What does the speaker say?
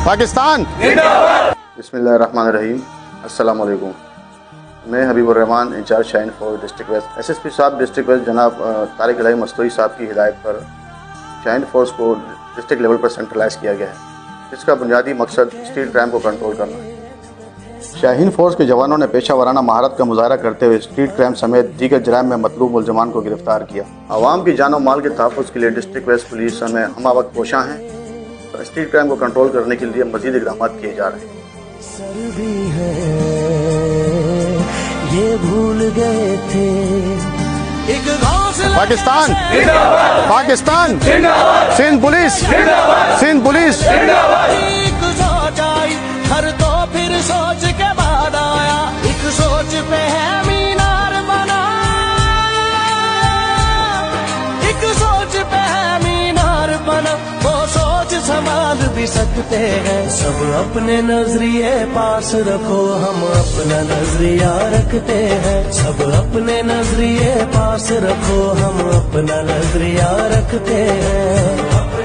पाकिस्तान बिस्मिल्लाहिर्रहमानिर्रहीम। अस्सलाम वालेकुम। मैं हबीबुर रहमान, इंचार्ज शाहीन फौज डिस्ट्रिक्ट वेस्ट। एसएसपी साहब डिस्ट्रिक्ट वेस्ट जनाब तारिक इलाही मस्तूरी साहब की हिदायत पर शाहीन फौज को डिस्ट्रिक्ट लेवल पर सेंट्रलाइज किया गया है, जिसका बुनियादी मकसद स्ट्रीट क्राइम को कंट्रोल करना है। शाहीन फौज के जवानों ने पेशा वाराना महारत का मुजाहरा करते हुए स्ट्रीट क्राइम समेत दीगर जराइम में मतलूब मुलजमान को गिरफ्तार किया। आवाम की जान और माल के तहफ़्फ़ुज़ के लिए डिस्ट्रिक्ट वेस्ट पुलिस में हमा वक्त कोशां हैं। तो स्ट्रीट क्राइम को कंट्रोल करने के लिए मज़ीद इक़दाम किए जा रहे हैं। ये भूल गए थे पाकिस्तान पाकिस्तान सिंध पुलिस सिंध पुलिस। हर तो फिर सोच के बाद आया, एक सोच पे है मीनार बना, एक सोच पे है मीनार बना, वो सोच संभाल भी सकते हैं। सब अपने नजरिए पास रखो, हम अपना नजरिया रखते हैं। सब अपने नजरिए पास रखो, हम अपना नजरिया रखते हैं।